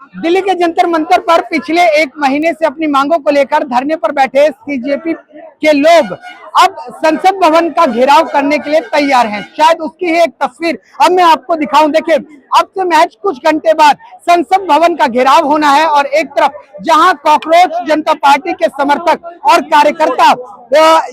दिल्ली के जंतर मंतर पर पिछले एक महीने से अपनी मांगों को लेकर धरने पर बैठे सीजेपी के लोग अब संसद भवन का घेराव करने के लिए तैयार हैं। शायद उसकी ही एक तस्वीर अब मैं आपको दिखाऊं। देखिए, अब से महज कुछ घंटे बाद संसद भवन का घेराव होना है और एक तरफ जहां कॉकरोच जनता पार्टी के समर्थक और कार्यकर्ता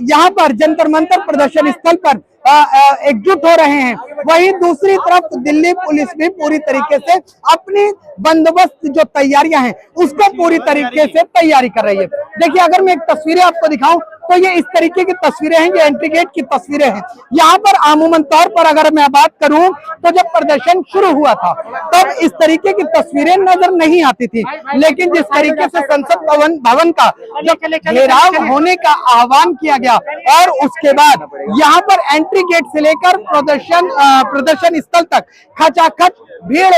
यहां पर जंतर मंतर प्रदर्शन स्थल पर एकजुट हो रहे हैं, वहीं दूसरी तरफ दिल्ली पुलिस भी पूरी तरीके से अपनी बंदोबस्त जो तैयारियां हैं उसको पूरी तरीके से तैयारी कर रही है। देखिए, अगर मैं एक तस्वीरें आपको दिखाऊं तो ये इस तरीके की तस्वीरें हैं, ये एंट्री गेट की तस्वीरें हैं। यहाँ पर अमूमन तौर पर अगर मैं बात करूं तो जब प्रदर्शन शुरू हुआ था तब इस तरीके की तस्वीरें नजर नहीं आती थी, लेकिन जिस तरीके से संसद भवन का जब घेराव होने का आह्वान किया गया और उसके बाद यहाँ पर एंट्री गेट से लेकर प्रदर्शन स्थल तक खचाखच भीड़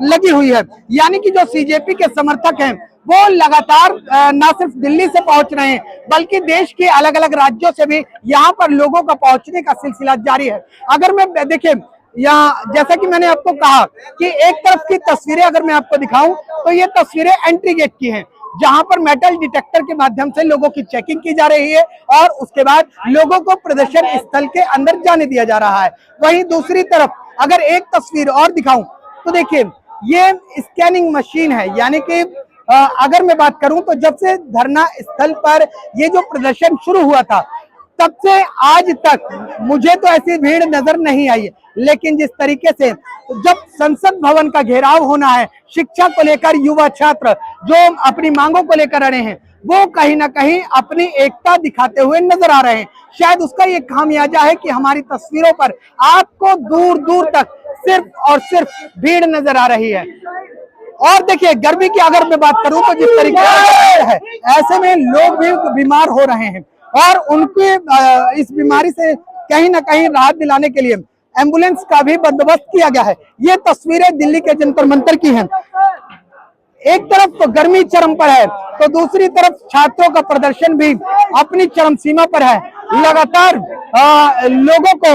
लगी हुई है। यानी कि जो सीजेपी के समर्थक हैं वो लगातार न सिर्फ दिल्ली से पहुंच रहे हैं बल्कि देश के अलग अलग राज्यों से भी यहाँ पर लोगों का पहुंचने का सिलसिला जारी है। अगर मैं देखिए यहाँ, जैसा कि मैंने आपको कहा कि एक तरफ की तस्वीरें अगर मैं आपको दिखाऊं तो ये तस्वीरें एंट्री गेट की हैं, जहां पर मेटल डिटेक्टर के माध्यम से लोगों की चेकिंग की जा रही है और उसके बाद लोगों को प्रदर्शन स्थल के अंदर जाने दिया जा रहा है। वहीं दूसरी तरफ अगर एक तस्वीर और दिखाऊं तो देखिए, ये स्कैनिंग मशीन है। यानी कि अगर मैं बात करूं तो जब से धरना स्थल पर ये जो प्रदर्शन शुरू हुआ था तब से आज तक मुझे तो ऐसी भीड़ नजर नहीं आई है, लेकिन जिस तरीके से जब संसद भवन का घेराव होना है, शिक्षा को लेकर युवा छात्र जो अपनी मांगों को लेकर अड़े हैं वो कहीं ना कहीं अपनी एकता दिखाते हुए नजर आ रहे हैं। शायद उसका ये खामियाजा है कि हमारी तस्वीरों पर आपको दूर दूर तक सिर्फ और सिर्फ भीड़ नजर आ रही है। और देखिए, गर्मी की अगर मैं बात करूं तो जिस तरीके से है, ऐसे में लोग भी बीमार हो रहे हैं और उनके इस बीमारी से कहीं ना कहीं राहत दिलाने के लिए एम्बुलेंस का भी बंदोबस्त किया गया है। ये तस्वीरें दिल्ली के जंतर मंतर की हैं। एक तरफ तो गर्मी चरम पर है तो दूसरी तरफ छात्रों का प्रदर्शन भी अपनी चरम सीमा पर है। लगातार लोगों को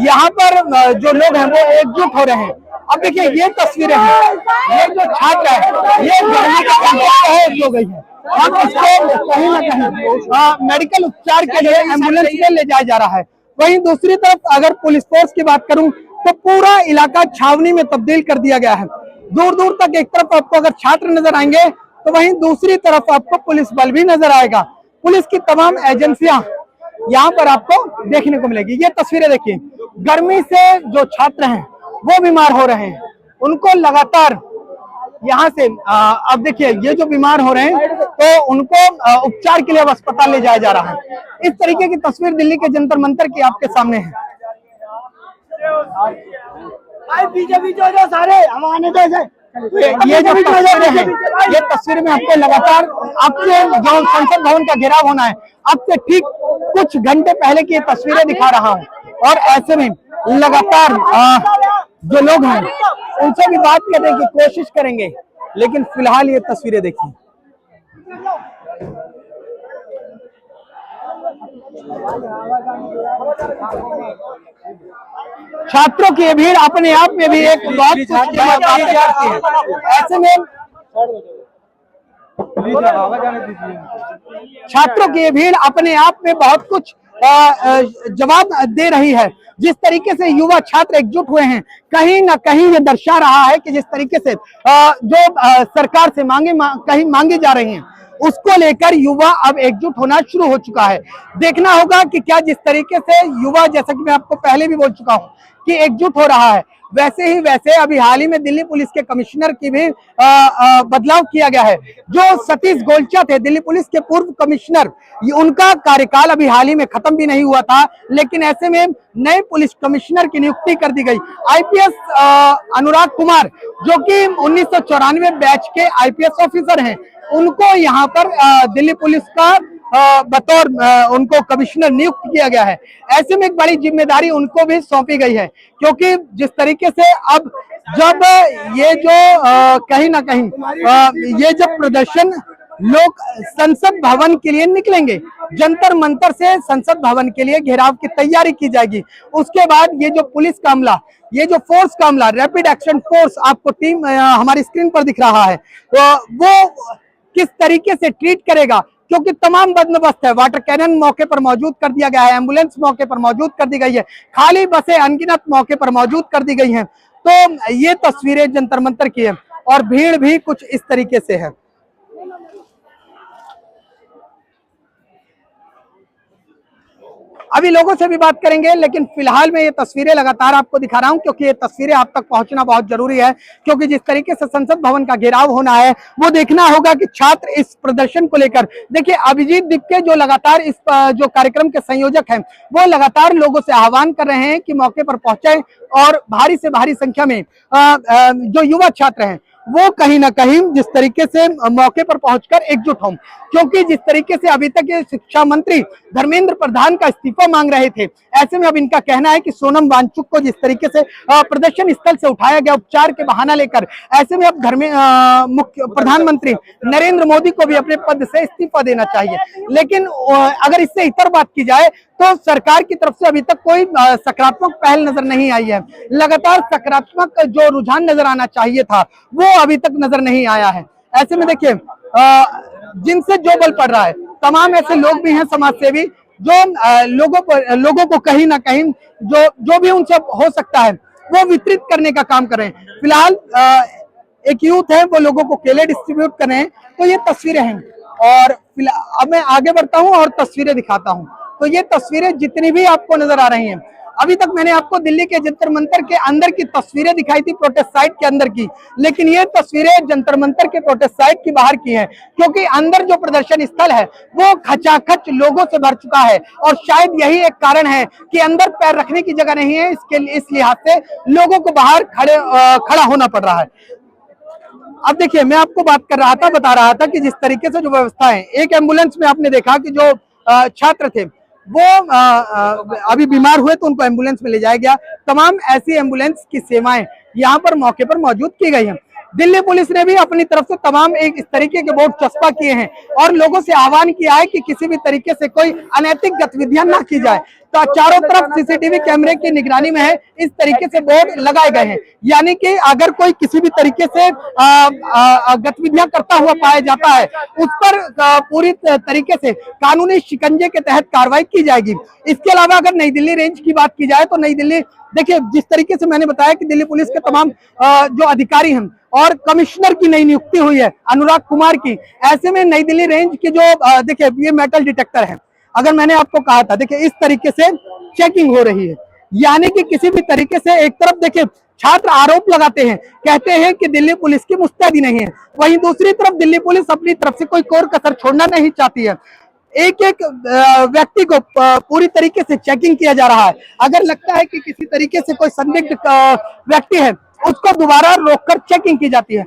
यहाँ पर जो लोग हैं वो एकजुट हो रहे हैं। अब देखिए, ये तस्वीरें हैं, ये जो छात्र है ये गर्मी का हो गई है, अब इसको कहीं ना कहीं मेडिकल उपचार के लिए एम्बुलेंस में ले जाया जा रहा है। वहीं दूसरी तरफ अगर पुलिस फोर्स की बात करूं तो पूरा इलाका छावनी में तब्दील कर दिया गया है। दूर दूर तक एक तरफ आपको अगर छात्र नजर आएंगे तो वहीं दूसरी तरफ आपको पुलिस बल भी नजर आएगा। पुलिस की तमाम एजेंसियां यहाँ पर आपको देखने को मिलेगी। ये तस्वीरें देखिए, गर्मी से जो छात्र हैं वो बीमार हो रहे हैं, उनको लगातार यहाँ से अब देखिए, ये जो बीमार हो रहे हैं तो उनको उपचार के लिए अब अस्पताल ले जाया जा रहा है। इस तरीके की तस्वीर दिल्ली के जंतर मंतर की आपके सामने है। ये तस्वीर में आपको लगातार आपसे जो संसद भवन का घेराव होना है अब से ठीक कुछ घंटे पहले की तस्वीरें दिखा रहा हूँ और ऐसे में लगातार जो लोग हैं उनसे भी बात करने की कोशिश करेंगे, लेकिन फिलहाल ये तस्वीरें देखिए। छात्रों की भीड़ अपने आप में भी एक बहुत ऐसे में छात्रों की भीड़ अपने आप में बहुत कुछ जवाब दे रही है। जिस तरीके से युवा छात्र एकजुट हुए हैं, कहीं ना कहीं ये दर्शा रहा है कि जिस तरीके से जो सरकार से कहीं मांगी जा रही हैं उसको लेकर युवा अब एकजुट होना शुरू हो चुका है। देखना होगा कि क्या जिस तरीके से युवा, जैसा कि मैं आपको पहले भी बोल चुका हूं कि एकजुट हो रहा है, वैसे अभी हाल ही में दिल्ली पुलिस के कमिश्नर की भी बदलाव किया गया है। जो सतीश गोलचा थे दिल्ली पुलिस के पूर्व कमिश्नर, उनका कार्यकाल अभी हाल ही में खत्म भी नहीं हुआ था, लेकिन ऐसे में नए पुलिस कमिश्नर की नियुक्ति कर दी गई। आईपीएस अनुराग कुमार जो कि 1994 बैच के आईपीएस ऑफिसर हैं, उनको यहाँ पर दिल्ली पुलिस का बतौर उनको कमिश्नर नियुक्त किया गया है। ऐसे में एक बड़ी जिम्मेदारी उनको भी सौंपी गई है, क्योंकि जिस तरीके से अब जब ये जो कहीं ना कहीं ये जब प्रदर्शन लोग संसद भवन के लिए निकलेंगे। जंतर मंतर से संसद भवन के लिए घेराव की तैयारी की जाएगी। उसके बाद ये जो पुलिस का अमला, ये जो फोर्स का अमला, रैपिड एक्शन फोर्स आपको टीम हमारी स्क्रीन पर दिख रहा है, वो किस तरीके से ट्रीट करेगा, क्योंकि तमाम बंदोबस्त है। वाटर कैनन मौके पर मौजूद कर दिया गया है, एम्बुलेंस मौके पर मौजूद कर दी गई है, खाली बसें अनगिनत मौके पर मौजूद कर दी गई हैं। तो ये तस्वीरें जंतर मंतर की है और भीड़ भी कुछ इस तरीके से है। अभी लोगों से भी बात करेंगे, लेकिन फिलहाल मैं ये तस्वीरें लगातार आपको दिखा रहा हूं, क्योंकि ये तस्वीरें आप तक पहुंचना बहुत जरूरी है। क्योंकि जिस तरीके से संसद भवन का घेराव होना है, वो देखना होगा कि छात्र इस प्रदर्शन को लेकर, देखिए अभिजीत दिक्के जो लगातार इस जो कार्यक्रम के संयोजक हैं, वो लगातार लोगों से आह्वान कर रहे हैं कि मौके पर पहुंचे और भारी से भारी संख्या में जो युवा छात्र हैं वो कहीं ना कहीं जिस तरीके से मौके पर पहुंचकर एकजुट हों। क्योंकि जिस तरीके से अभी तक ये शिक्षा मंत्री धर्मेंद्र प्रधान का इस्तीफा मांग रहे थे, ऐसे में अब इनका कहना है कि सोनम वांगचुक को जिस तरीके से प्रदर्शन स्थल से उठाया गया उपचार के बहाना लेकर, ऐसे में अब मुख्य प्रधानमंत्री नरेंद्र मोदी को भी अपने पद से इस्तीफा देना चाहिए। लेकिन अगर इससे इतर बात की जाए तो सरकार की तरफ से अभी तक कोई सकारात्मक पहल नजर नहीं आई है। लगातार सकारात्मक जो रुझान नजर आना चाहिए था वो अभी तक नजर नहीं आया है। ऐसे में देखिए जिनसे जो बल पड़ रहा है, तमाम ऐसे लोग भी हैं समाजसेवी जो लोगों को कहीं ना कहीं जो भी उनसे हो सकता है वो वितरित करने का काम कर रहे हैं। फिलहाल एक यूथ है, वो लोगों को केले डिस्ट्रीब्यूट कर रहे हैं। तो ये तस्वीरें हैं और अब मैं आगे बढ़ता हूं और तस्वीरें दिखाता हूं। तो ये तस्वीरें जितनी भी आपको नजर आ रही हैं, अभी तक मैंने आपको दिल्ली के जंतर मंतर के अंदर की तस्वीरें दिखाई थी, प्रोटेस्ट साइट के अंदर की, लेकिन ये तस्वीरें जंतर मंतर के प्रोटेस्ट साइट की बाहर की हैं। क्योंकि अंदर जो प्रदर्शन स्थल है वो खचाखच लोगों से भर चुका है और शायद यही एक कारण है कि अंदर पैर रखने की जगह नहीं है। इस लिहाज से लोगों को बाहर खड़ा होना पड़ रहा है। अब देखिए मैं आपको बता रहा था कि जिस तरीके से जो व्यवस्था है, एक एम्बुलेंस में आपने देखा कि जो छात्र थे वो अभी बीमार हुए तो उनको एम्बुलेंस में ले जाया गया। तमाम ऐसी एम्बुलेंस की सेवाएं यहाँ पर मौके पर मौजूद की गई हैं। दिल्ली पुलिस ने भी अपनी तरफ से तमाम एक इस तरीके के बोर्ड चस्पा किए हैं और लोगों से आह्वान किया है कि किसी भी तरीके से कोई अनैतिक गतिविधियां ना की जाए। तो चारों तरफ सीसीटीवी कैमरे की निगरानी में है, इस तरीके से बोर्ड लगाए गए हैं। यानी कि अगर कोई किसी भी तरीके से गतिविधियां करता हुआ पाया जाता है, उस पर पूरी तरीके से कानूनी शिकंजे के तहत कार्रवाई की जाएगी। इसके अलावा अगर नई दिल्ली रेंज की बात की जाए तो नई दिल्ली, देखिए जिस तरीके से मैंने बताया कि दिल्ली पुलिस के तमाम जो अधिकारी हैं और कमिश्नर की नई नियुक्ति हुई है अनुराग कुमार की, ऐसे में नई दिल्ली रेंज के जो देखिए ये मेटल डिटेक्टर है, अगर मैंने आपको कहा था, देखिए इस तरीके से चेकिंग हो रही है। यानी कि किसी भी तरीके से एक तरफ देखिए छात्र आरोप लगाते हैं, कहते हैं कि दिल्ली पुलिस की मुस्तैदी नहीं है, वहीं दूसरी तरफ दिल्ली पुलिस अपनी तरफ से कोई कोर कसर छोड़ना नहीं चाहती है। एक एक व्यक्ति को पूरी तरीके से चेकिंग किया जा रहा है। अगर लगता है कि किसी तरीके से कोई संदिग्ध व्यक्ति है, उसको दोबारा रोककर चेकिंग की जाती है।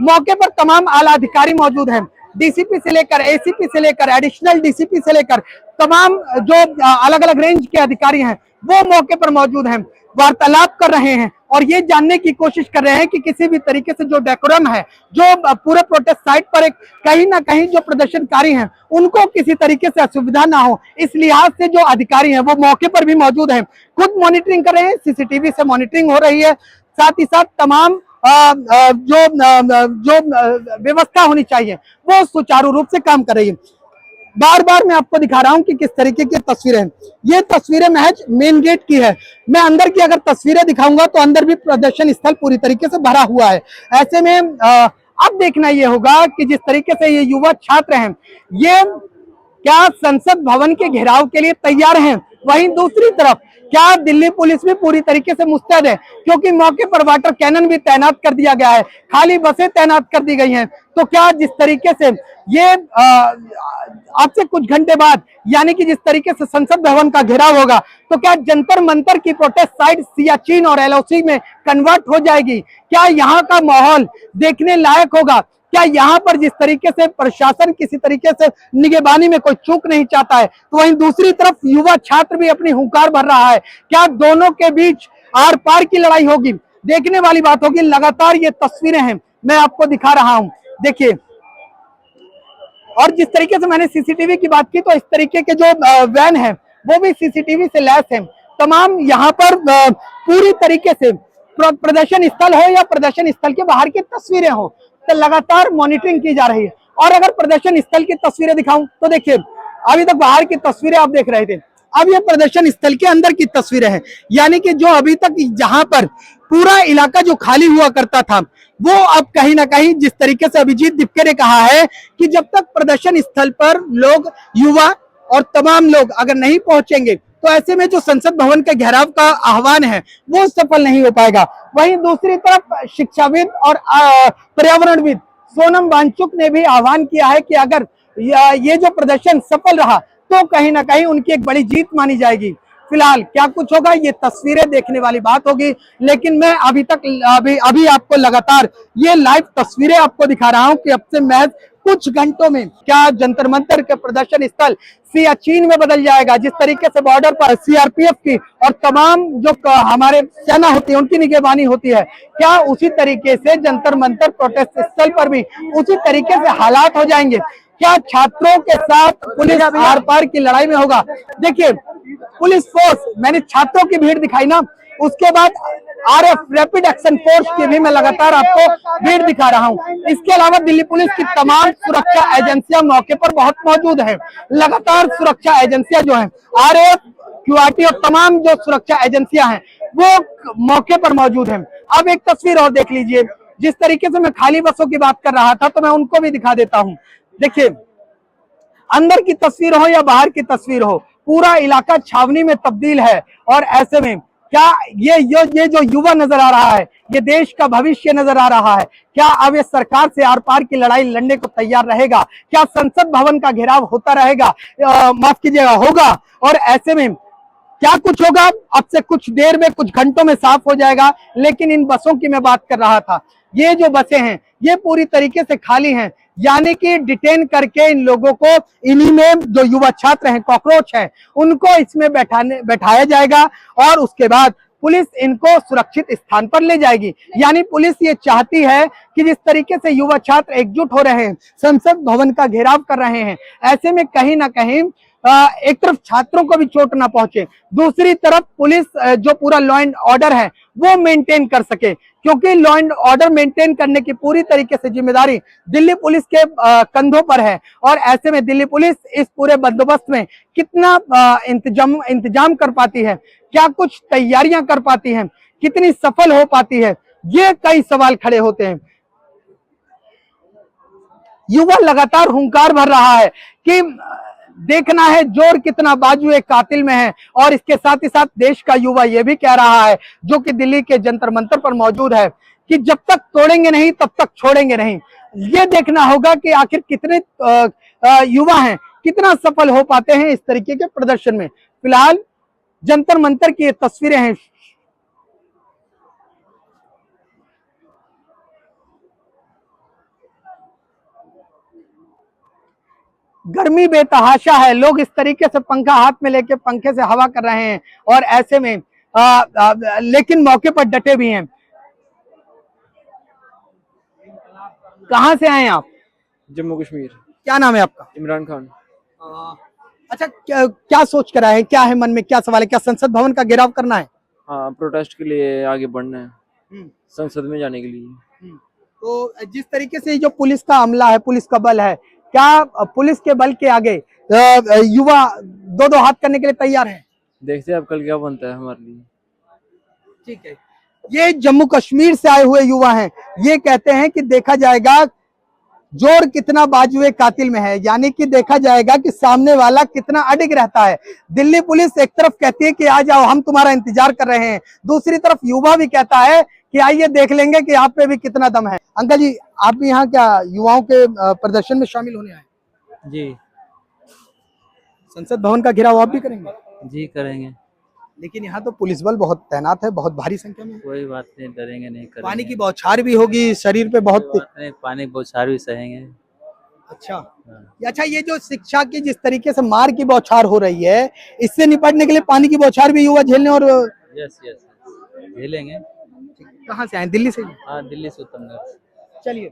मौके पर तमाम आला अधिकारी मौजूद हैं, डीसीपी से लेकर एसीपी से लेकर एडिशनल डीसीपी से लेकर तमाम जो अलग अलग रेंज के अधिकारी हैं वो मौके पर मौजूद हैं, वार्तालाप कर रहे हैं और ये जानने की कोशिश कर रहे हैं कि किसी भी तरीके से जो डेकोरम है, जो पूरे प्रोटेस्ट साइट पर एक कहीं ना कहीं जो प्रदर्शनकारी हैं उनको किसी तरीके से असुविधा ना हो। इस लिहाज से जो अधिकारी हैं वो मौके पर भी मौजूद हैं, खुद मॉनिटरिंग कर रहे हैं, सीसीटीवी से मॉनिटरिंग हो रही है। साथ ही साथ तमाम जो व्यवस्था होनी चाहिए वो सुचारू रूप से काम कर रही है। बार बार मैं आपको दिखा रहा हूं कि किस तरीके की तस्वीरें हैं। ये तस्वीरें महज मेन गेट की है। मैं अंदर की अगर तस्वीरें दिखाऊंगा तो अंदर भी प्रदर्शन स्थल पूरी तरीके से भरा हुआ है। ऐसे में अब देखना ये होगा कि जिस तरीके से ये युवा छात्र हैं, ये क्या संसद भवन के घेराव के लिए तैयार हैं, वहीं दूसरी तरफ क्या दिल्ली पुलिस भी पूरी तरीके से मुस्तैद है, क्योंकि मौके पर वाटर कैनन भी तैनात कर दिया गया है, खाली बसें तैनात कर दी गई हैं। तो क्या जिस तरीके से ये आज से कुछ घंटे बाद यानी कि जिस तरीके से संसद भवन का घेराव होगा, तो क्या जंतर मंतर की प्रोटेस्ट साइट सियाचिन और एलओसी में कन्वर्ट हो जाएगी? क्या यहाँ का माहौल देखने लायक होगा? क्या यहाँ पर जिस तरीके से प्रशासन किसी तरीके से निगरानी में कोई चूक नहीं चाहता है, तो वहीं दूसरी तरफ युवा छात्र भी अपनी हुंकार भर रहा है, क्या दोनों के बीच आर पार की लड़ाई होगी? देखने वाली बात होगी। लगातार ये तस्वीरें हैं, मैं आपको दिखा रहा हूं। देखिए और जिस तरीके से मैंने सीसीटीवी की बात की, तो इस तरीके के जो वैन है वो भी सीसीटीवी से लैस है। तमाम यहाँ पर पूरी तरीके से प्रदर्शन स्थल हो या प्रदर्शन स्थल के बाहर की तस्वीरें हो, तो लगातार मॉनिटरिंग की जा रही है। और अगर प्रदर्शन स्थल की तस्वीरें दिखाऊं तो देखिए, अभी तक बाहर की तस्वीरें आप देख रहे थे, अब ये प्रदर्शन स्थल के अंदर की तस्वीरें हैं। यानी कि जो अभी तक जहां पर पूरा इलाका जो खाली हुआ करता था, वो अब कहीं ना कहीं, जिस तरीके से अभिजीत दिपके ने कहा है कि जब तक प्रदर्शन स्थल पर लोग, युवा और तमाम लोग अगर नहीं पहुंचेंगे, तो ऐसे में जो संसद भवन के घेराव का आह्वान है वो सफल नहीं हो पाएगा। वहीं दूसरी तरफ शिक्षाविद और पर्यावरणविद सोनम वांगचुक ने भी आह्वान किया है कि अगर ये जो प्रदर्शन सफल रहा तो कहीं ना कहीं उनकी एक बड़ी जीत मानी जाएगी। फिलहाल क्या कुछ होगा ये तस्वीरें देखने वाली बात होगी, लेकिन मैं अभी आपको लगातार ये लाइव तस्वीरें आपको दिखा रहा हूं कि अब से महज कुछ घंटों में क्या जंतर मंतर के प्रदर्शन स्थल सियाचिन में बदल जाएगा। जिस तरीके से बॉर्डर पर सीआरपीएफ की और तमाम जो हमारे सेना होती है उनकी निगरानी होती है, क्या उसी तरीके से जंतर मंतर प्रोटेस्ट स्थल पर भी उसी तरीके से हालात हो जाएंगे? क्या छात्रों के साथ पुलिस आर पार की लड़ाई में होगा? देखिए, पुलिस फोर्स, मैंने छात्रों की भीड़ दिखाई ना, उसके बाद आरएफ रैपिड एक्शन फोर्स की भी मैं लगातार आपको भीड़ दिखा रहा हूं। इसके अलावा दिल्ली पुलिस की तमाम सुरक्षा एजेंसियां मौके पर बहुत मौजूद है। लगातार सुरक्षा एजेंसियां जो हैं, आरएफ, क्यूआरटी और तमाम जो सुरक्षा एजेंसियां हैं वो मौके पर मौजूद हैं। अब एक तस्वीर और देख लीजिए, जिस तरीके से मैं खाली बसों की बात कर रहा था, तो मैं उनको भी दिखा देता हूं। देखिए, अंदर की तस्वीर हो या बाहर की तस्वीर हो, पूरा इलाका छावनी में तब्दील है। और ऐसे में क्या ये जो युवा नजर आ रहा है, ये देश का भविष्य नजर आ रहा है, क्या अब ये सरकार से आर पार की लड़ाई लड़ने को तैयार रहेगा? क्या संसद भवन का घेराव होता रहेगा, माफ कीजिएगा, होगा? और ऐसे में क्या कुछ होगा अब से कुछ देर में, कुछ घंटों में साफ हो जाएगा। लेकिन इन बसों की मैं बात कर रहा था, ये जो बसें हैं ये पूरी तरीके से खाली हैं। यानी कि डिटेन करके इन लोगों को, इन्हीं में जो युवा छात्र हैं, कॉकरोच हैं, उनको इसमें बैठाया जाएगा और उसके बाद पुलिस इनको सुरक्षित स्थान पर ले जाएगी। यानी पुलिस ये चाहती है कि जिस तरीके से युवा छात्र एकजुट हो रहे हैं, संसद भवन का घेराव कर रहे हैं, ऐसे में कहीं ना कहीं एक तरफ छात्रों को भी चोट ना पहुंचे, दूसरी तरफ पुलिस जो पूरा लॉ एंड ऑर्डर है वो मेंटेन कर सके। क्योंकि लॉ एंड ऑर्डर मेंटेन करने की पूरी तरीके से जिम्मेदारी दिल्ली पुलिस के कंधों पर है। और ऐसे में दिल्ली पुलिस इस पूरे बंदोबस्त में कितना इंतजाम कर पाती है, क्या कुछ तैयारियां कर पाती है, कितनी सफल हो पाती है, ये कई सवाल खड़े होते हैं। युवा लगातार हुंकार भर रहा है कि देखना है जोर कितना बाजू एक कातिल में है। और इसके साथ ही साथ देश का युवा ये भी कह रहा है, जो कि दिल्ली के जंतर मंतर पर मौजूद है, कि जब तक तोड़ेंगे नहीं तब तक छोड़ेंगे नहीं। ये देखना होगा कि आखिर कितने युवा हैं, कितना सफल हो पाते हैं इस तरीके के प्रदर्शन में। फिलहाल जंतर मंतर की ये तस्वीरें हैं। गर्मी बेतहाशा है, लोग इस तरीके से पंखा हाथ में लेके पंखे से हवा कर रहे हैं और ऐसे में लेकिन मौके पर डटे भी हैं। कहां से आए आप? जम्मू कश्मीर। क्या नाम है आपका? इमरान खान। अच्छा, क्या सोच कर आए हैं, क्या है मन में, क्या सवाल है? क्या संसद भवन का घेराव करना है? हाँ, प्रोटेस्ट के लिए आगे बढ़ना है, संसद में जाने के लिए। तो जिस तरीके से जो पुलिस का अमला है, पुलिस का बल है, क्या पुलिस के बल के आगे युवा दो हाथ करने के लिए तैयार हैं? देखते हैं अब कल क्या बनता है हमारे लिए। ठीक है, ये जम्मू कश्मीर से आए हुए युवा हैं, ये कहते हैं कि देखा जाएगा जोर कितना बाजुए कातिल में है। यानी कि देखा जाएगा कि सामने वाला कितना अडिग रहता है। दिल्ली पुलिस एक तरफ कहती है कि आ जाओ, हम तुम्हारा इंतजार कर रहे हैं, दूसरी तरफ युवा भी कहता है कि आइए देख लेंगे कि आप पे भी कितना दम है। अंकल जी, आप भी यहाँ क्या युवाओं के प्रदर्शन में शामिल होने आए? जी संसद भवन का घेराव आप भी करेंगे? जी करेंगे। लेकिन यहाँ तो पुलिस बल बहुत तैनात है, बहुत भारी संख्या में। कोई बात नहीं, डरेंगे नहीं, करेंगे। पानी की बौछार भी होगी, शरीर पे बहुत। कोई बात नहीं, पानी की बौछार भी सहेंगे। अच्छा, अच्छा, ये जो शिक्षा की जिस तरीके से मार की बौछार हो रही है, इससे निपटने के लिए पानी की बौछार भी युवा झेलने और यस यस झेलेंगे। कहाँ से आए? दिल्ली से? हाँ, दिल्ली से, उत्तम नगर। चलिए।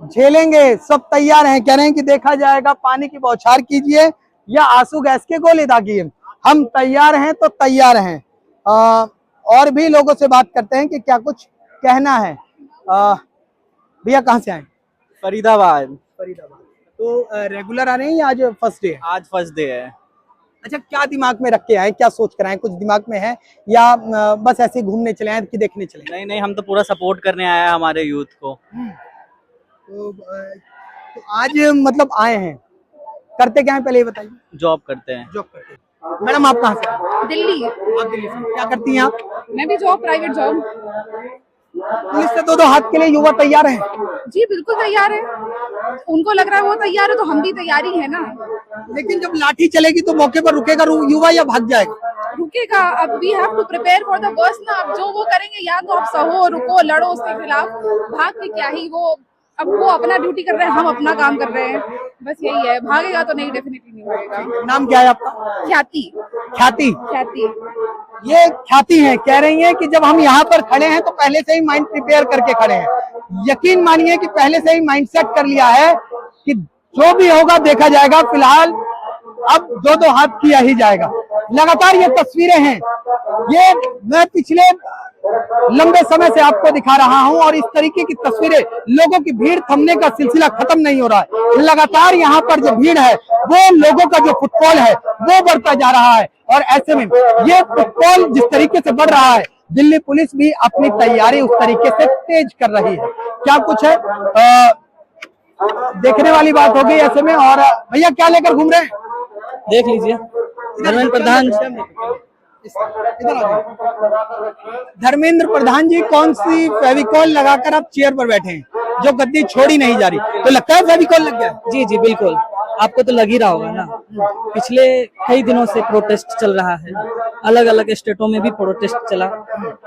झेलेंगे, सब तैयार हैं। कह रहे हैं कि देखा जाएगा, पानी की बौछार कीजिए या आंसू गैस के गोले दागिए, हम तैयार हैं तो तैयार हैं। और भी लोगों से बात करते हैं कि क्या कुछ कहना है। भैया कहाँ से आए? फरीदाबाद। फरीदाबाद। तो रेगुलर आ रहे हैं या आज फर्स्ट डे है? आज फर्स्ट डे है। अच्छा, क्या दिमाग में रख के आए, क्या सोच कर आए? कुछ दिमाग में है या बस ऐसे घूमने चले आए कि देखने चले? नहीं नहीं, हम तो पूरा सपोर्ट करने आए हैं हमारे यूथ को। तो आज मतलब आए हैं, करते क्या है पहले ये बताइए। जॉब करते हैं। जॉब करते हैं। मैडम आप कहाँ से आए? दिल्ली। आप दिल्ली से। क्या करती हैं आप? मैं भी जॉब, प्राइवेट जॉब। पुलिस से दो हाथ के लिए युवा तैयार है? जी बिल्कुल तैयार है। उनको लग रहा है वो तैयार है तो हम भी तैयारी है ना। लेकिन जब लाठी चलेगी तो मौके पर रुकेगा युवा या भाग जाएगा? रुकेगा। अब we have to prepare for the worst ना। अब जो वो करेंगे, या तो आप सहो, रुको, लड़ो उसके खिलाफ, भाग के क्या ही। वो अब वो अपना ड्यूटी कर रहे हैं, हम अपना काम कर रहे हैं, बस यही है। भागेगा तो नहीं, डेफिनेटली नहीं भागेगा। नाम क्या है आपका? ख्याति। ख्याति। ख्याति। ये ख्याति है, कह रही है कि जब हम यहाँ पर खड़े हैं तो पहले से ही माइंड प्रिपेयर करके खड़े हैं। यकीन मानिए कि पहले से ही माइंड सेट कर लिया है कि जो भी होगा देखा जाएगा, फिलहाल अब दो हाथ किया ही जाएगा। लगातार ये तस्वीरें हैं, ये मैं पिछले लंबे समय से आपको दिखा रहा हूं और इस तरीके की तस्वीरें, लोगों की भीड़ थमने का सिलसिला खत्म नहीं हो रहा है। लगातार यहाँ पर जो भीड़ है, वो लोगों का जो फुटफॉल है वो बढ़ता जा रहा है। और ऐसे में ये फुटफॉल जिस तरीके से बढ़ रहा है, दिल्ली पुलिस भी अपनी तैयारी उस तरीके से तेज कर रही है। क्या कुछ है देखने वाली बात होगी ऐसे में। और भैया क्या लेकर घूम रहे हैं? देख लीजिए, धर्मेंद्र प्रधान। धर्मेंद्र प्रधान जी कौन सी फेविकॉल लगाकर आप चेयर पर बैठे हैं, जो गद्दी छोड़ी नहीं जा रही? तो लगता है फेविकॉल लग गया? जी जी बिल्कुल, आपको तो लग ही रहा होगा ना। पिछले कई दिनों से प्रोटेस्ट चल रहा है, अलग अलग स्टेटों में भी प्रोटेस्ट चला।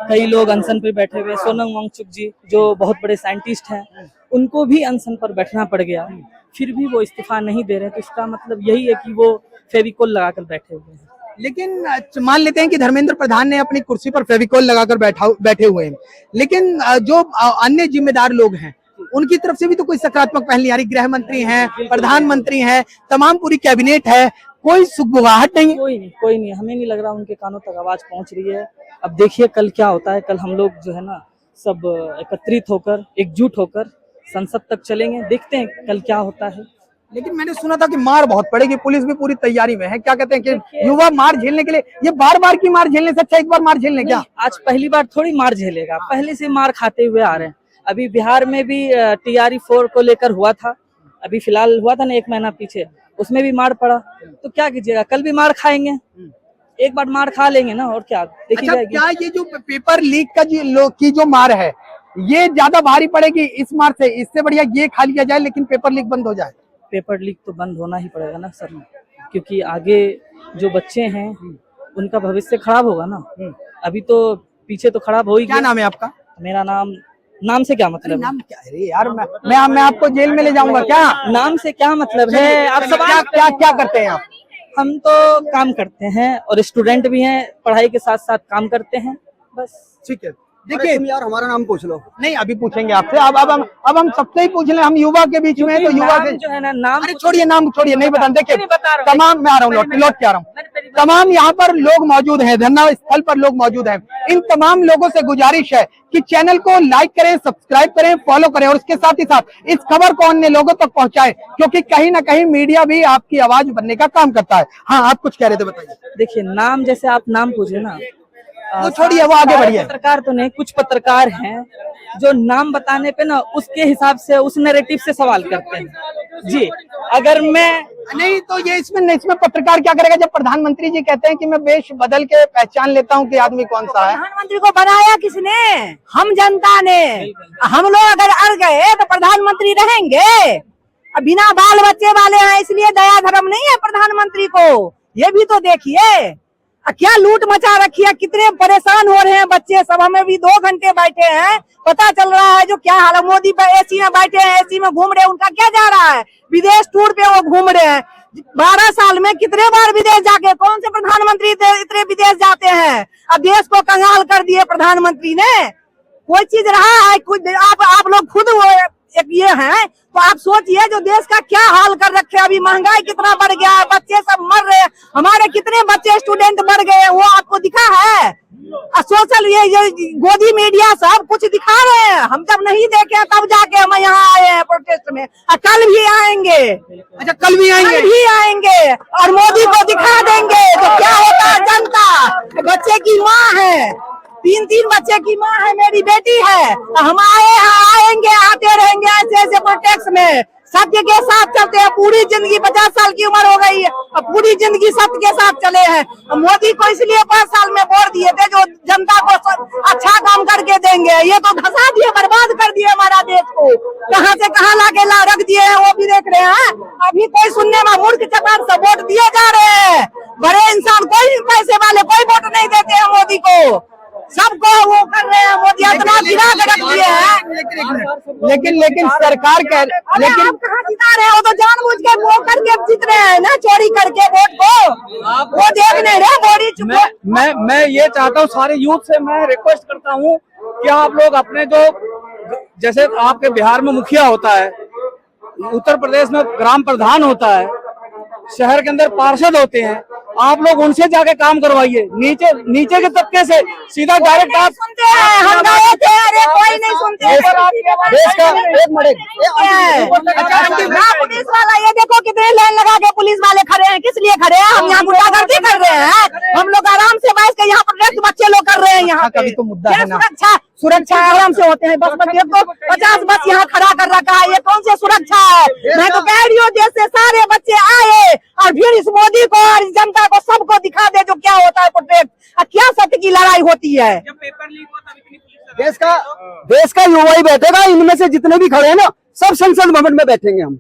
कई लोग अनशन पे बैठे हुए। सोनम वांगचुक जी जो बहुत बड़े साइंटिस्ट हैं, उनको भी अनशन पर बैठना पड़ गया, फिर भी वो इस्तीफा नहीं दे रहे। तो इसका मतलब यही है कि वो फेविकॉल लगाकर बैठे हुए हैं। लेकिन मान लेते हैं कि धर्मेंद्र प्रधान ने अपनी कुर्सी पर फेविकॉल लगाकर बैठे हुए हैं, लेकिन जो अन्य जिम्मेदार लोग हैं उनकी तरफ से भी तो कोई सकारात्मक पहल नहीं आ रही। गृह मंत्री हैं, प्रधानमंत्री हैं, तमाम पूरी कैबिनेट है, कोई सुगबुगाहट नहीं है? कोई नहीं, हमें नहीं लग रहा उनके कानों तक आवाज पहुंच रही है। अब देखिए कल क्या होता है। कल हम लोग जो है ना सब एकत्रित होकर, एकजुट होकर संसद तक चलेंगे, देखते हैं कल क्या होता है। लेकिन मैंने सुना था कि मार बहुत पड़ेगी, पुलिस भी पूरी तैयारी में है। क्या कहते हैं कि युवा मार झेलने के लिए, ये बार बार की मार झेलने से अच्छा एक बार मार झेलने क्या? आज पहली बार थोड़ी मार झेलेगा, पहले से मार खाते हुए आ रहे हैं। अभी बिहार में भी TRE-4 को लेकर हुआ था, अभी फिलहाल हुआ था ना 1 महीना पीछे, उसमें भी मार पड़ा। तो क्या कीजिएगा, कल भी मार खाएंगे, एक बार मार खा लेंगे ना, और क्या देखी जाएगी। क्या ये जो पेपर लीक का जो मार है, ये ज्यादा भारी पड़ेगी इस मार से? इससे बढ़िया ये खा लिया जाए लेकिन पेपर लीक बंद हो जाए। पेपर लीक तो बंद होना ही पड़ेगा ना सर, क्योंकि आगे जो बच्चे हैं उनका भविष्य खराब होगा ना। अभी तो पीछे तो खराब हो ही गया। क्या नाम है आपका? मेरा नाम से क्या मतलब? नाम क्या? अरे यार मैं आपको जेल में ले जाऊंगा क्या? नाम से क्या मतलब है? आप सब क्या करते हैं आप? हम तो काम करते हैं और स्टूडेंट भी हैं, पढ़ाई के साथ साथ काम करते हैं, बस। ठीक है, देखिए यार हमारा नाम पूछ लो। नहीं, अभी पूछेंगे आपसे। अब हम सबसे ही पूछ लें, हम युवा के बीच में, तो युवा से जो है ना नाम, अरे छोड़िए, नाम छोड़िए, नहीं बता। देखिए बता रहा हूं। तमाम, मैं आ रहा हूँ, लौट के आ रहा हूँ। तमाम यहाँ पर लोग मौजूद हैं, धरना स्थल पर लोग मौजूद हैं। इन तमाम लोगों से गुजारिश है कि चैनल को लाइक करें, सब्सक्राइब करें, फॉलो करें और उसके साथ ही साथ इस खबर को अन्य लोगों तक पहुंचाएं, क्योंकि कहीं ना कहीं मीडिया भी आपकी आवाज बनने का काम करता है। हाँ, आप कुछ कह रहे थे, बताइए। देखिए नाम, जैसे आप नाम पूछे ना, वो छोड़िए, वो आगे बढ़िए। पत्रकार तो नहीं, कुछ पत्रकार हैं जो नाम बताने पे ना उसके हिसाब से, उस नैरेटिव से सवाल करते हैं। जी, अगर मैं नहीं तो ये इसमें पत्रकार क्या करेगा? जब प्रधानमंत्री जी कहते हैं कि मैं वेश बदल के पहचान लेता हूँ कि आदमी कौन सा है। प्रधानमंत्री को बनाया किसने? हम जनता ने। हम लोग अगर अड़ गए तो प्रधानमंत्री रहेंगे? बिना बाल बच्चे वाले हैं, इसलिए दया धर्म नहीं है प्रधानमंत्री को। ये भी तो देखिए क्या लूट मचा रखी है, कितने परेशान हो रहे हैं बच्चे सब। हमें भी 2 घंटे बैठे हैं, पता चल रहा है जो क्या हाल है। मोदी पे एसी में बैठे हैं, एसी में घूम रहे हैं, उनका क्या जा रहा है? विदेश टूर पे वो घूम रहे हैं। 12 साल में कितने बार विदेश जाके, कौन से प्रधानमंत्री इतने विदेश जाते हैं? अब देश को कंगाल कर दिए प्रधानमंत्री ने। कोई चीज रहा है? कुछ आप लोग खुद एक ये है, तो आप सोचिए जो देश का क्या हाल कर रखे हैं। अभी महंगाई कितना बढ़ गया है, बच्चे सब मर रहे हैं, हमारे कितने बच्चे स्टूडेंट मर गए हैं, वो आपको दिखा है? सोशल ये गोदी मीडिया सब कुछ दिखा रहे हैं। हम जब नहीं देखे तब जाके हम यहाँ आए हैं प्रोटेस्ट में, और कल भी आएंगे। अच्छा, कल भी आएंगे? कल भी आएंगे और मोदी को दिखा देंगे तो क्या होता है। जनता बच्चे की माँ है, 3 बच्चे की माँ है, मेरी बेटी है, हम आएंगे आते रहेंगे ऐसे ऐसे प्रोटेक्ट में, सत्य के साथ चलते हैं। पूरी जिंदगी 50 साल की उम्र हो गई है और पूरी जिंदगी सत्य के साथ चले हैं। मोदी को इसलिए 5 साल में वोट दिए थे जो जनता को अच्छा काम करके देंगे। ये तो धसा दिए, बर्बाद कर दिए हमारा देश को, कहाँ से कहाँ लाके ला रख दिए हैं वो भी देख रहे हैं। अभी कोई सुनने में मूर्ख चपाट से वोट दिए जा रहे हैं। बड़े इंसान कोई पैसे वाले कोई वोट नहीं देते हैं मोदी को, सबको वो कर रहे हैं। मोदी इतना गिरा के रख दिए हैं। लेकिन सरकार कह, लेकिन आप कहाँ जिता रहे हो? तो जानबूझ के वो करके जीत रहे हैं ना, चोरी करके वोट को, वो देख नहीं रहे बोरी चुप। मैं ये चाहता हूँ सारे यूथ से, मैं रिक्वेस्ट करता हूँ कि आप लोग अपने जो, जैसे आपके बिहार में मुखिया होता है, उत्तर प्रदेश में ग्राम प्रधान होता है, शहर के अंदर पार्षद होते हैं, आप लोग उनसे जाके काम करवाइए। नीचे के तबके से सीधा डायरेक्ट आप सुनते हैं, हम गए थे, अरे कोई नहीं सुनते। देश का एक मिनट, पुलिस वाला ये देखो कितने लाइन लगा के पुलिस वाले खड़े हैं, किस लिए खड़े हैं? हम यहाँ गुंडागर्दी कर रहे हैं? हम लोग आराम से बैठ के यहाँ प्रोटेस्ट बच्चे लोग कर रहे हैं। यहाँ कभी तो मुद्दा है ना, सुरक्षा आराम से होते हैं। बस एक तो 50 बस यहाँ खड़ा कर रखा है, ये कौन सी सुरक्षा है? मैं तो कह रही हूँ जैसे सारे बच्चे आए और फिर इस मोदी को और इस जनता को सबको दिखा दे जो क्या होता है प्रोटेस्ट, क्या सत्य की लड़ाई होती है। देश का युवा ही बैठेगा। इनमें से जितने भी खड़े हैं ना, सब संसद भवन में बैठेंगे। हम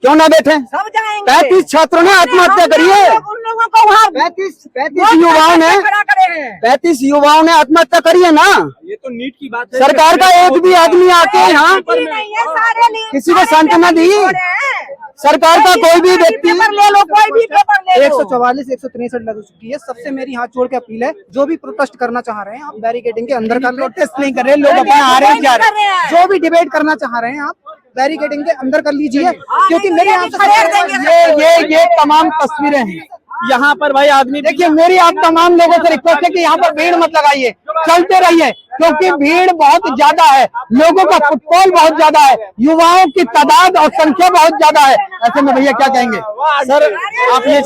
क्यों ना बैठे? सब जाएंगे। 35 छात्रों ने आत्महत्या करी है। उन लोगों को वहाँ 35 युवाओं ने खड़ा करे हैं। 35 युवाओं ने आत्महत्या करी है ना। ये तो नीट की बात है। सरकार का एक भी आदमी आके यहाँ नहीं है, सारे किसी को सांत्वना दी? सरकार का कोई भी व्यक्ति ले लो, कोई भी पेपर ले लो। 144 163 लग चुकी है। सबसे मेरी हाथ जोड़ के अपील है, जो भी प्रोटेस्ट करना चाह रहे हैं आप बैरिकेडिंग के अंदर कर, प्रोटेस्ट नहीं कर रहे लोग, अपना आ रहे हैं जा रहे हैं। जो भी डिबेट करना चाह रहे हैं आप बैरिकेडिंग के अंदर कर लीजिए, क्योंकि मेरे यहाँ ये तमाम तस्वीरें हैं। यहाँ पर भाई आदमी, देखिए मेरी आप तमाम लोगों से रिक्वेस्ट है कि यहाँ पर भीड़ मत लगाइए, चलते रहिए, क्योंकि भीड़ बहुत ज्यादा है, लोगों का फुटफॉल बहुत ज्यादा है, युवाओं की तादाद और संख्या बहुत ज्यादा है। ऐसे में भैया क्या कहेंगे? सर आप ये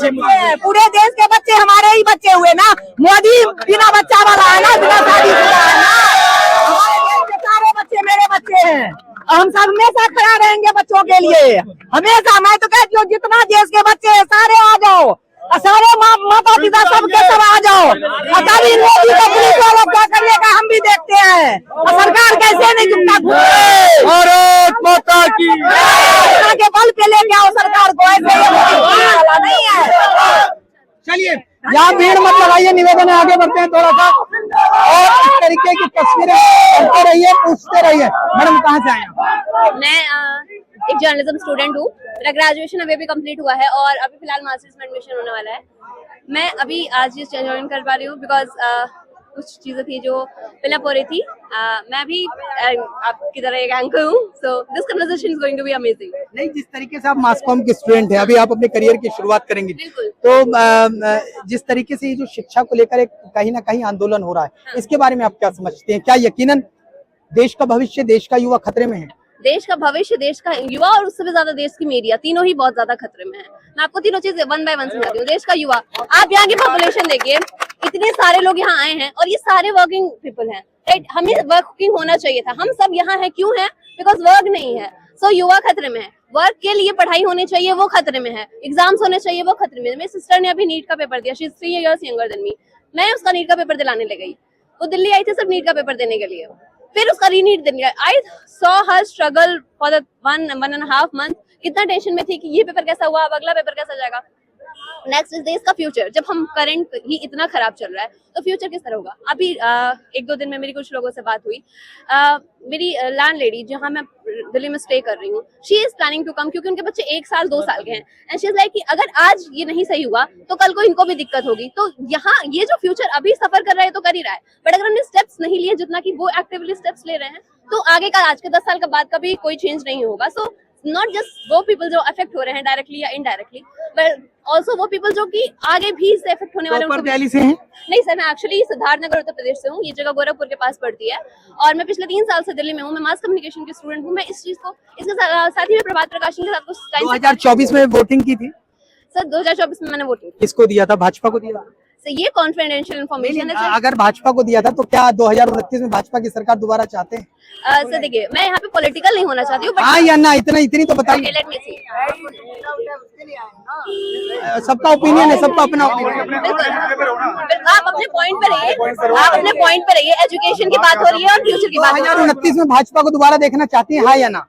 पूरे देश के बच्चे हमारे ही बच्चे हुए ना, मोदी बिना बच्चा वाला है ना, बिना शादीशुदा है ना। हमारे देश के सारे बच्चे मेरे बच्चे हैं, हम सब हमेशा खड़ा रहेंगे बच्चों के लिए, हमेशा। मैं तो कहती हूँ जितना देश के बच्चे हैं सारे आ जाओ, सारे माता पिता सबके सब आ जाओ। अभी मोदी का पुलिस वाला क्या करिएगा हम भी देखते हैं, और सरकार कैसे नहीं चुपता भारत माता की के बल पे लेके आओ सरकार को, ऐसे वाला नहीं है। चलिए यहाँ भीड़ मत लगाइए, निवेदन है, आगे बढ़ते हैं थोड़ा सा, और इस तरीके की तस्वीरें करते रहिए, पूछते रहिए। मैडम कहाँ से आए? मैं एक जर्नलिज्म स्टूडेंट हूँ, मेरा ग्रेजुएशन अभी कंप्लीट हुआ है और अभी फिलहाल मास्टर्स में एडमिशन होने वाला है। मैं अभी आज ये ज्वाइन कर पा रही हूँ बिकॉज कुछ चीजें थी जो फिलअप हो रही थी। मैं भी आपकी तरह एक एंकर हूँ, so this conversation is going to be amazing. नहीं, जिस तरीके से आप मास कॉम के स्टूडेंट हैं, अभी आप अपने करियर की शुरुआत करेंगे, बिल्कुल। तो जिस तरीके से ये जो शिक्षा को लेकर एक कहीं ना कहीं आंदोलन हो रहा है, हाँ। इसके बारे में आप क्या समझते हैं? क्या यकीनन देश का भविष्य, देश का युवा खतरे में है? देश का भविष्य, देश का युवा और उससे भी ज्यादा देश की मीडिया, तीनों ही बहुत ज्यादा खतरे में है। मैं आपको तीनों चीजें वन बाय वन समझाती हूँ। देश का युवा, आप यहाँ की पॉपुलेशन देखिए, इतने सारे लोग यहाँ आए हैं और ये सारे वर्किंग पीपल हैं, राइट? हमें वर्किंग होना चाहिए था, हम सब यहाँ हैं, क्यों है? बिकॉज वर्क नहीं है। सो युवा खतरे में है, वर्क के लिए पढ़ाई होनी चाहिए, वो खतरे में है, एग्जाम्स होने चाहिए, वो खतरे में है। मेरी सिस्टर ने अभी नीट का पेपर दिया, she is 3 years younger than me. मैं उसका नीट का पेपर दिलाने ले गई, वो दिल्ली आई थी सिर्फ नीट का पेपर देने के लिए, फिर उसका रीनीट देने गया। I saw her struggle for the 1.5 month। कितना टेंशन में थी कि ये पेपर कैसा हुआ, अब अगला पेपर कैसा जाएगा। नेक्स्ट इज देश का फ्यूचर। जब हम करंट ही इतना खराब चल रहा है तो फ्यूचर किस तरह होगा। अभी 1-2 दिन में मेरी कुछ लोगों से बात हुई। मेरी लैंड लेडी जहाँ मैं दिल्ली में स्टे कर रही हूँ, she is planning to come, क्योंकि उनके बच्चे 1 साल 2 साल के हैं। एंड शी इज लाइक कि अगर आज ये नहीं सही हुआ तो कल को इनको भी दिक्कत होगी। तो यहाँ ये जो फ्यूचर अभी सफर कर रहा है तो कर ही रहा है, बट अगर हमने स्टेप्स नहीं लिए जितना कि वो एक्टिवली स्टेप्स ले रहे हैं तो आगे का, आज के 10 साल का बाद का भी कोई चेंज नहीं होगा। सो नॉट जस्ट वो पीपल जो अफेक्ट हो रहे हैं डायरेक्टली या इनडायरेक्टली, बट ऑल्सो वो पीपल जो कि आगे भी इससे अफेक्ट होने वाले हैं। दिल्ली से हैं? नहीं सर, मैं एक्चुअली सिद्धार्थनगर उत्तर प्रदेश से हूँ। ये जगह गोरखपुर के पास पड़ती है और मैं पिछले 3 साल से दिल्ली में हूँ। मैं मास कम्युनिकेशन की स्टूडेंट हूँ। मैं इस चीज को इसके साथ ही में प्रभात प्रकाशन के साथ कुछ 2024 में वोटिंग की थी सर। 2024 में मैंने वोटिंग की। किसको दिया था? भाजपा को दिया था? सर ये कॉन्फिडेंशियल इन्फॉर्मेशन है सर। अगर भाजपा को दिया था तो क्या 2029 में भाजपा की सरकार दोबारा चाहते हैं? सर देखिए, मैं यहाँ पे पॉलिटिकल नहीं होना चाहती हूँ, हाँ या ना, इतनी तो बताइए। लेट मी सी। सबका ओपिनियन है, सबका अपना ओपिनियन। आप अपने पॉइंट पे रहिए, आप अपने पॉइंट पे रहिए। एजुकेशन की बात हो रही है और फ्यूचर की बात हो रही है। 2029 में भाजपा को दोबारा देखना चाहती है, हाँ या ना?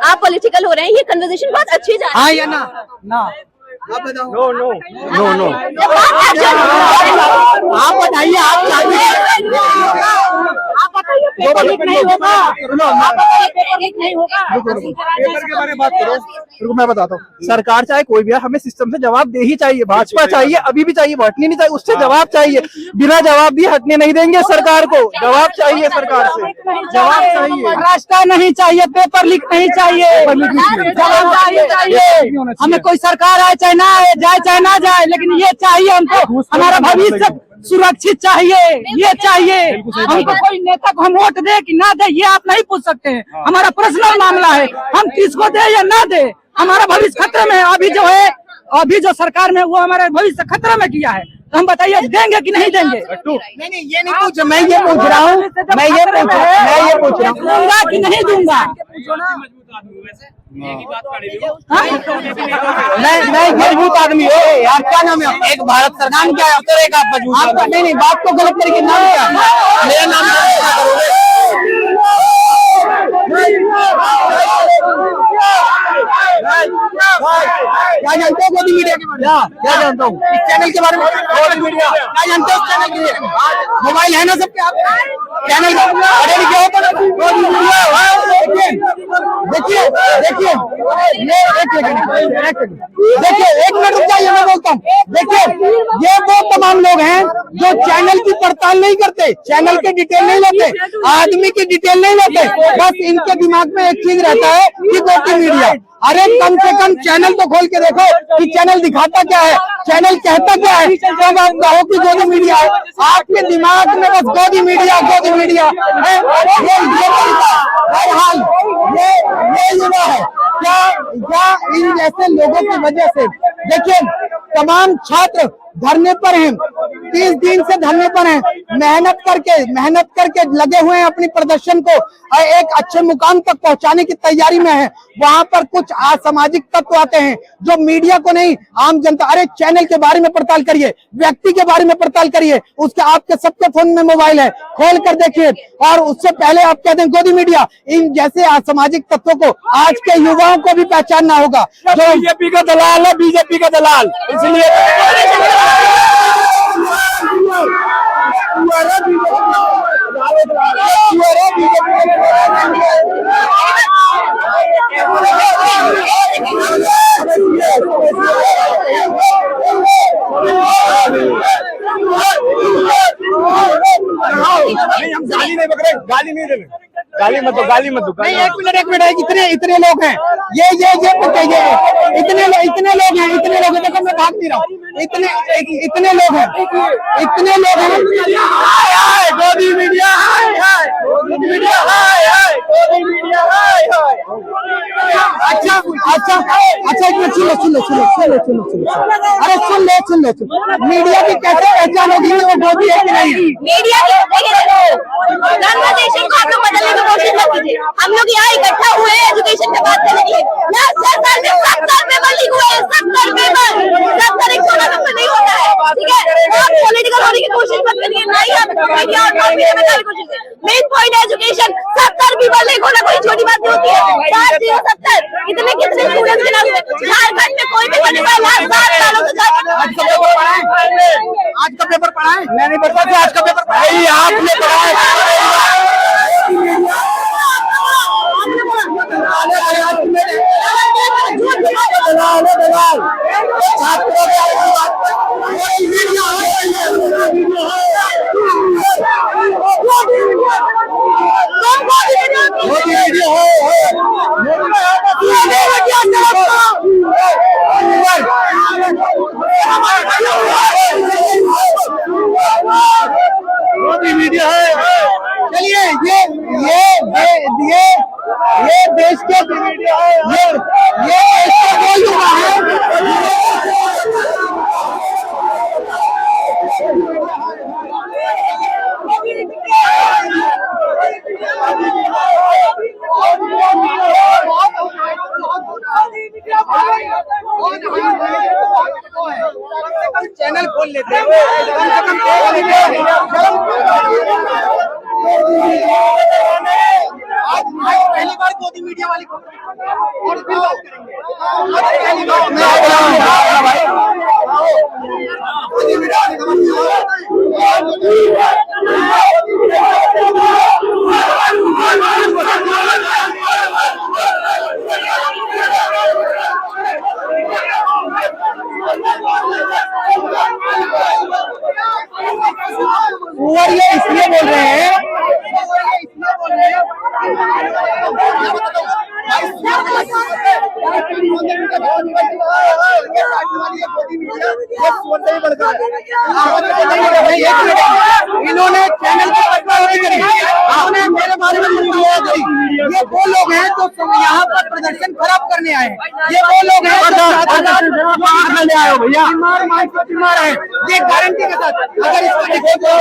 आप पॉलिटिकल हो रहे हैं, ये कन्वर्सेशन बहुत अच्छी जा रही है। हाँ या ना? ना आप बताओ। नो नो नो नो आप बताइए, आप बताइए। पेपर लीक नहीं होगा, पेपर लीक नहीं होगा। पेपर के बारे में बात करो, रुको मैं बताता हूँ। सरकार चाहे कोई भी है, हमें सिस्टम से जवाब दे ही चाहिए। भाजपा चाहिए, अभी भी चाहिए, हटनी नहीं चाहिए, उससे जवाब चाहिए। बिना जवाब दिए हटने नहीं देंगे सरकार को। जवाब चाहिए सरकार से, जवाब चाहिए। रास्ता नहीं चाहिए, पेपर लीक नहीं चाहिए, जवाबदारी चाहिए। हमें कोई सरकार आए चाहे ना आए, जाए चाहे ना जाए, लेकिन ये चाहिए हमको, हमारा भविष्य सुरक्षित चाहिए, ये चाहिए हमको। कोई नेता को हम वोट दे कि ना दे ये आप नहीं पूछ सकते हैं, हमारा पर्सनल मामला है। हम किसको दे या ना दे, हमारा भविष्य खतरे में है। अभी जो है, अभी जो सरकार में वो हमारा भविष्य खतरे में किया है, तो हम बताइए देंगे कि नहीं देंगे? नहीं, ये नहीं पूछ, मैं ये पूछ रहा हूँ, मैं ये पूछ रहा हूँ, दूंगा कि नहीं दूंगा? मैं मजबूत आदमी हो यार। क्या नाम है? एक भारत सरकार। नाम क्या है आपका? नहीं, बात को गलत तरीके। नाम क्या है? मेरा नाम क्या जानते हो मोदी मीडिया के बारे में? क्या जानता हूँ इस चैनल के बारे में? मोदी मीडिया क्या जानते हो? चैनल के लिए मोबाइल है ना सबके? आप चैनल पढ़े लिखे हो तो ना? मोदी मीडिया देखिए देखिए, ये देखिए, 1 मिनट रुक जाइए, मैं बोलता हूँ। देखिए, ये वो तमाम लोग हैं जो चैनल की पड़ताल नहीं करते, चैनल के डिटेल नहीं लेते, आदमी की डिटेल नहीं लेते। बस इनके दिमाग में एक चीज रहता है कि मोदी मीडिया। अरे कम से कम चैनल तो खोल के देखो कि चैनल दिखाता क्या है, चैनल कहता क्या है, तब आप कहो कि गोदी मीडिया है। आपके दिमाग में बस गोदी मीडिया है। बहरहाल ये युवा है क्या इन जैसे लोगों की वजह से। देखिए, तमाम छात्र धरने पर हैं, 30 दिन से धरने पर हैं, मेहनत करके लगे हुए हैं अपनी प्रदर्शन को एक अच्छे मुकाम तक पहुंचाने की तैयारी में है। वहां पर कुछ असामाजिक तत्व आते हैं जो मीडिया को नहीं, आम जनता। अरे चैनल के बारे में पड़ताल करिए, व्यक्ति के बारे में पड़ताल करिए, उसके आपके सबके फोन में मोबाइल है, खोल कर देखिए। और उससे पहले आप कहते हैं गोदी मीडिया। इन जैसे असामाजिक तत्वों को आज के युवाओं को भी पहचानना होगा। जो बीजेपी का दलाल है, बीजेपी का दलाल, इसलिए गाली मत दो। नहीं, एक मिनट इतने लोग हैं, ये इतने लोग हैं, देखो मैं भाग नहीं रहा हूँ। इतने लोग हैं। गोदी मीडिया अच्छा एक मिनट सुनो। अरे सुन ले, मीडिया की कैसे पहचान होगी वो गोदी है कि नहीं? मीडिया कन्वर्सेशन को आप लोग बदलने की कोशिश मत कीजिए। हम लोग यहाँ इकट्ठा हुए हैं एजुकेशन पे बात करने के लिए। यहाँ 70 पेपर लीक हुए हैं, 70 पेपर 116 पेपर नहीं होता है, ठीक है? आप पॉलिटिकल होने की कोशिश मत करिए, ना ही आप मीडिया और मीडिया में कोशिश। मेन पॉइंट है एजुकेशन। 70 पेपर लीक होना कोई छोटी बात ड्यूटी है 470 इतने कितने स्टूडेंट के नाम हुए झारखंड में कोई भी करने वाला 7 सालों से आज का पेपर पढ़ा है? आज का पेपर पढ़ा है? मैं नहीं पढ़ता था आज का पेपर पढ़ा है। आपने पढ़ा है? वीडियो है। चलिए ये देश के वीडियो है। ये देश के वो युवा है। चैनल खोल लेते हैं आज पहली बार मोदी मीडिया वाली और फिर बात करेंगे। पहली बार मोदी मीडिया वाली और ये इसलिए बोल रहे हैं इन्होंने चैनल की बदनामी करी, आपने मेरे बारे में करी। ये वो लोग हैं जो यहाँ पर प्रदर्शन खराब करने आए हैं। ये वो लोग हैं जो आए हो भैया बीमार है। ये गारंटी के साथ अगर इसको करेगा